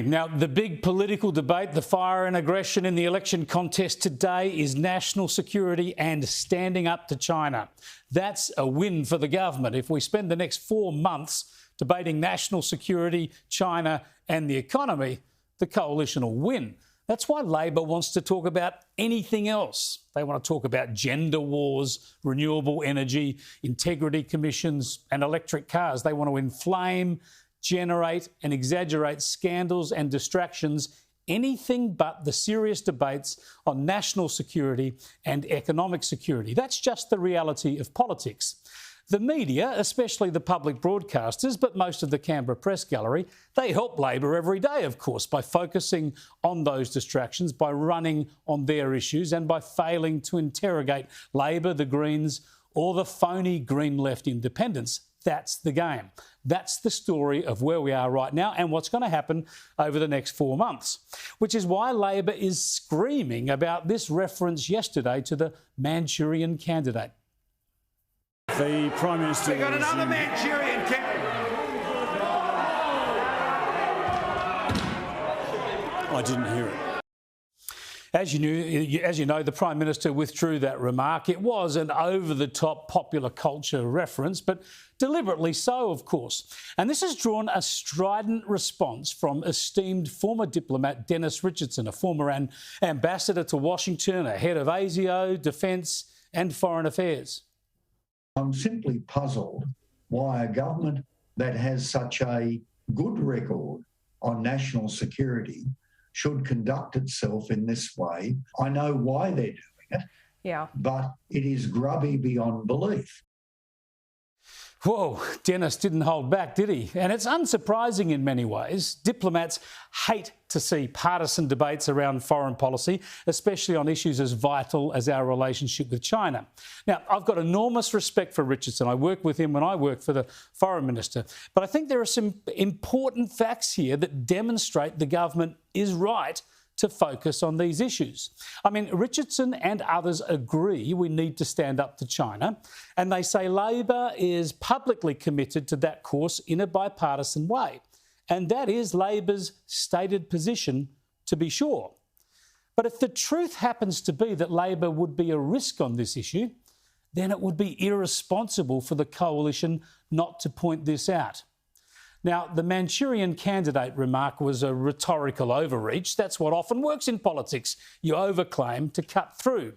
Now, the big political debate, the fire and aggression in the election contest today is national security and standing up to China. That's a win for the government. If we spend the next 4 months debating national security, China and the economy, the coalition will win. That's why Labor wants to talk about anything else. They want to talk about gender wars, renewable energy, integrity commissions and electric cars. They want to inflame, generate and exaggerate scandals and distractions, anything but the serious debates on national security and economic security. That's just the reality of politics. The media, especially the public broadcasters, but most of the Canberra Press Gallery, they help Labor every day, of course, by focusing on those distractions, by running on their issues and by failing to interrogate Labor, the Greens or the phony Green left independents. That's the game. That's the story of where we are right now and what's going to happen over the next 4 months, which is why Labor is screaming about this reference yesterday to the Manchurian Candidate. The Prime Minister... We got another Manchurian Candidate. I didn't hear it. As you know, the Prime Minister withdrew that remark. It was an over-the-top popular culture reference, but deliberately so, of course. And this has drawn a strident response from esteemed former diplomat Dennis Richardson, a former ambassador to Washington, a head of ASIO, Defence and Foreign Affairs. I'm simply puzzled why a government that has such a good record on national security should conduct itself in this way. I know why they're doing it, but it is grubby beyond belief. Whoa, Dennis didn't hold back, did he? And it's unsurprising in many ways. Diplomats hate to see partisan debates around foreign policy, especially on issues as vital as our relationship with China. Now, I've got enormous respect for Richardson. I worked with him when I worked for the Foreign Minister. But I think there are some important facts here that demonstrate the government is right to focus on these issues. I mean, Richardson and others agree we need to stand up to China, and they say Labor is publicly committed to that course in a bipartisan way. And that is Labor's stated position, to be sure. But if the truth happens to be that Labor would be a risk on this issue, then it would be irresponsible for the coalition not to point this out. Now, the Manchurian Candidate remark was a rhetorical overreach. That's what often works in politics. You overclaim to cut through.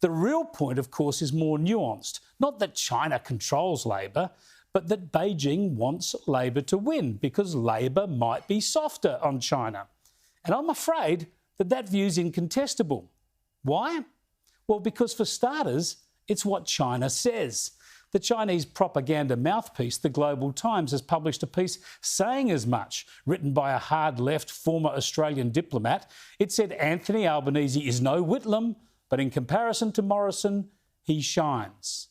The real point, of course, is more nuanced. Not that China controls Labor, but that Beijing wants Labor to win because Labor might be softer on China. And I'm afraid that that view's incontestable. Why? Well, because for starters, it's what China says. The Chinese propaganda mouthpiece, the Global Times, has published a piece saying as much, written by a hard-left former Australian diplomat. It said Anthony Albanese is no Whitlam, but in comparison to Morrison, he shines.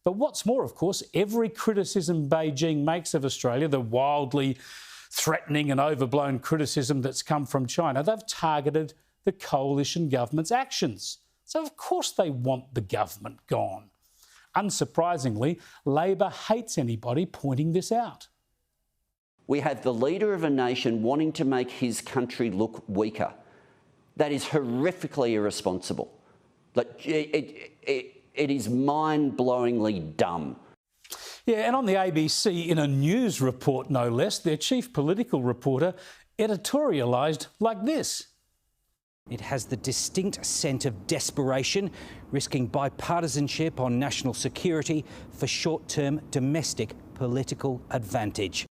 But what's more, of course, every criticism Beijing makes of Australia, the wildly threatening and overblown criticism that's come from China, they've targeted the coalition government's actions. So, of course, they want the government gone. Unsurprisingly, Labor hates anybody pointing this out. We have the leader of a nation wanting to make his country look weaker. That is horrifically irresponsible. It is mind-blowingly dumb. Yeah, and on the ABC, in a news report no less, their chief political reporter editorialised like this. It has the distinct scent of desperation, risking bipartisanship on national security for short-term domestic political advantage.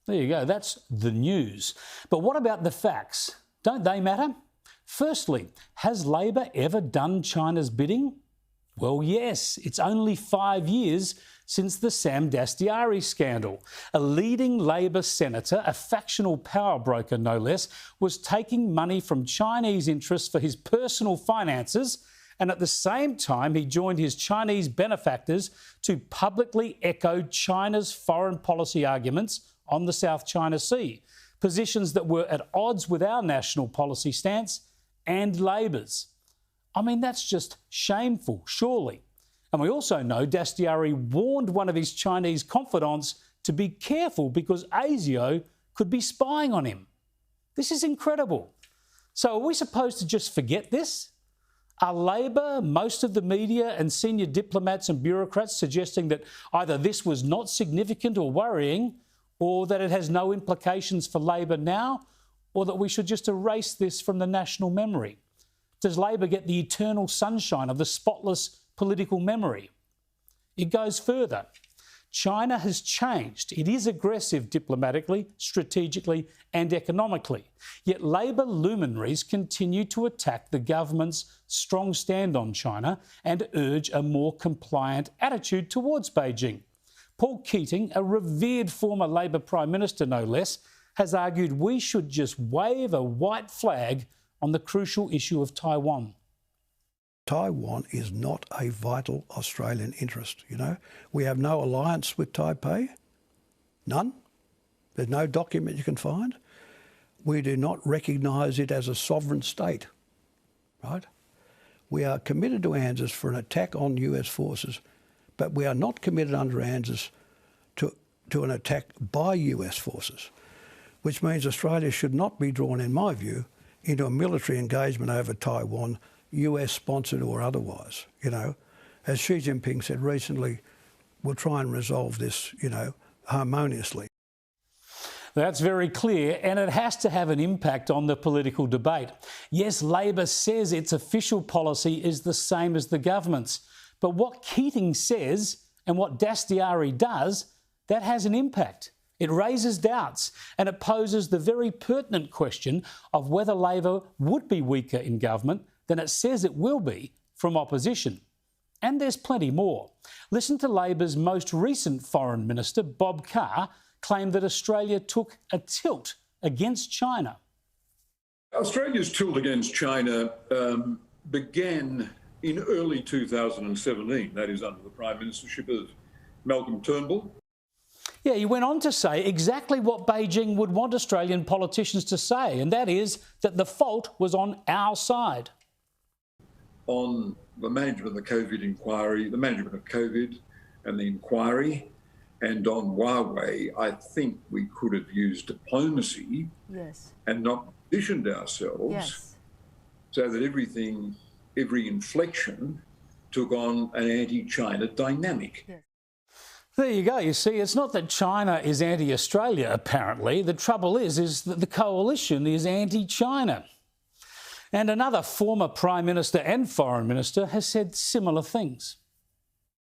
There you go, that's the news. But what about the facts? Don't they matter? Firstly, has Labor ever done China's bidding? Well, yes, it's only 5 years since the Sam Dastyari scandal. A leading Labor senator, a factional power broker no less, was taking money from Chinese interests for his personal finances, and at the same time he joined his Chinese benefactors to publicly echo China's foreign policy arguments on the South China Sea, positions that were at odds with our national policy stance and Labor's. I mean, that's just shameful, surely. And we also know Dastyari warned one of his Chinese confidants to be careful because ASIO could be spying on him. This is incredible. So are we supposed to just forget this? Are Labor, most of the media and senior diplomats and bureaucrats suggesting that either this was not significant or worrying, or that it has no implications for Labor now, or that we should just erase this from the national memory? Does Labor get the eternal sunshine of the spotless political memory? It goes further. China has changed. It is aggressive diplomatically, strategically and economically. Yet Labor luminaries continue to attack the government's strong stand on China and urge a more compliant attitude towards Beijing. Paul Keating, a revered former Labor Prime Minister no less, has argued we should just wave a white flag on the crucial issue of Taiwan. Taiwan is not a vital Australian interest, you know. We have no alliance with Taipei, none. There's no document you can find. We do not recognise it as a sovereign state, right? We are committed to ANZUS for an attack on US forces, but we are not committed under ANZUS to an attack by US forces, which means Australia should not be drawn, in my view, into a military engagement over Taiwan, US-sponsored or otherwise, you know. As Xi Jinping said recently, we'll try and resolve this, you know, harmoniously. That's very clear, and it has to have an impact on the political debate. Yes, Labor says its official policy is the same as the government's, but what Keating says and what Dastyari does, that has an impact. It raises doubts, and it poses the very pertinent question of whether Labor would be weaker in government than it says it will be from opposition. And there's plenty more. Listen to Labor's most recent Foreign Minister, Bob Carr, claim that Australia took a tilt against China. Australia's tilt against China began in early 2017, that is under the Prime Ministership of Malcolm Turnbull. Yeah, he went on to say exactly what Beijing would want Australian politicians to say, and that is that the fault was on our side. On the management of the COVID inquiry, the management of COVID and the inquiry, and on Huawei, I think we could have used diplomacy and not positioned ourselves so that every inflection took on an anti-China dynamic. There you go. You see, it's not that China is anti-Australia, apparently. The trouble is that the coalition is anti-China. And another former Prime Minister and Foreign Minister has said similar things.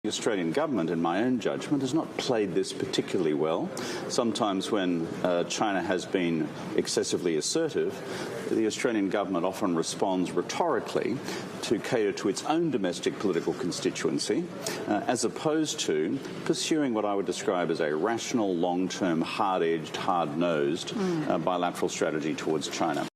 The Australian government, in my own judgment, has not played this particularly well. Sometimes when China has been excessively assertive, the Australian government often responds rhetorically to cater to its own domestic political constituency, as opposed to pursuing what I would describe as a rational, long-term, hard-edged, hard-nosed bilateral strategy towards China.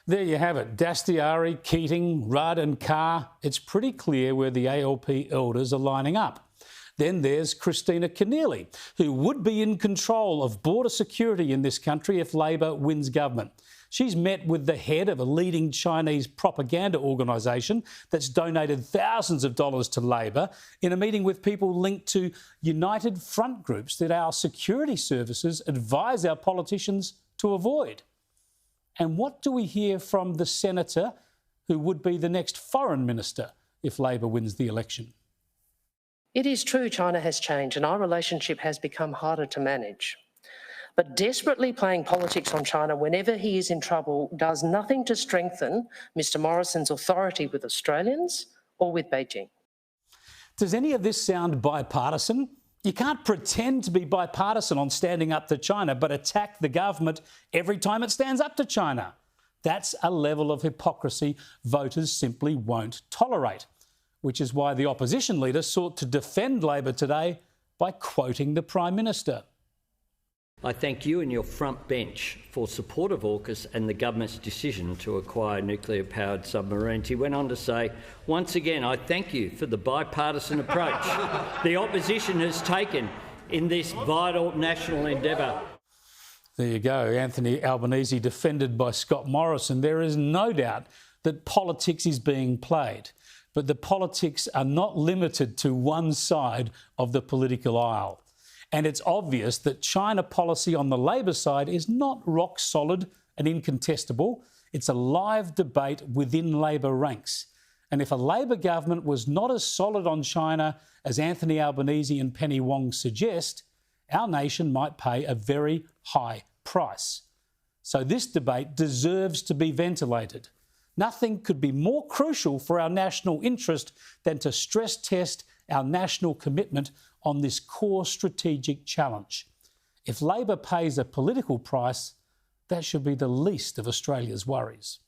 There you have it. Dastyari, Keating, Rudd and Carr. It's pretty clear where the ALP elders are lining up. Then there's Christina Keneally, who would be in control of border security in this country if Labor wins government. She's met with the head of a leading Chinese propaganda organisation that's donated thousands of dollars to Labor in a meeting with people linked to united front groups that our security services advise our politicians to avoid. And what do we hear from the senator who would be the next foreign minister if Labor wins the election? It is true China has changed and our relationship has become harder to manage. But desperately playing politics on China whenever he is in trouble does nothing to strengthen Mr Morrison's authority with Australians or with Beijing. Does any of this sound bipartisan? You can't pretend to be bipartisan on standing up to China, but attack the government every time it stands up to China. That's a level of hypocrisy voters simply won't tolerate, which is why the opposition leader sought to defend Labor today by quoting the Prime Minister. I thank you and your front bench for support of AUKUS and the government's decision to acquire nuclear-powered submarines. He went on to say, once again, I thank you for the bipartisan approach the opposition has taken in this vital national endeavour. There you go, Anthony Albanese defended by Scott Morrison. There is no doubt that politics is being played, but the politics are not limited to one side of the political aisle. And it's obvious that China policy on the Labor side is not rock solid and incontestable. It's a live debate within Labor ranks. And if a Labor government was not as solid on China as Anthony Albanese and Penny Wong suggest, our nation might pay a very high price. So this debate deserves to be ventilated. Nothing could be more crucial for our national interest than to stress test our national commitment on this core strategic challenge. If Labor pays a political price, that should be the least of Australia's worries.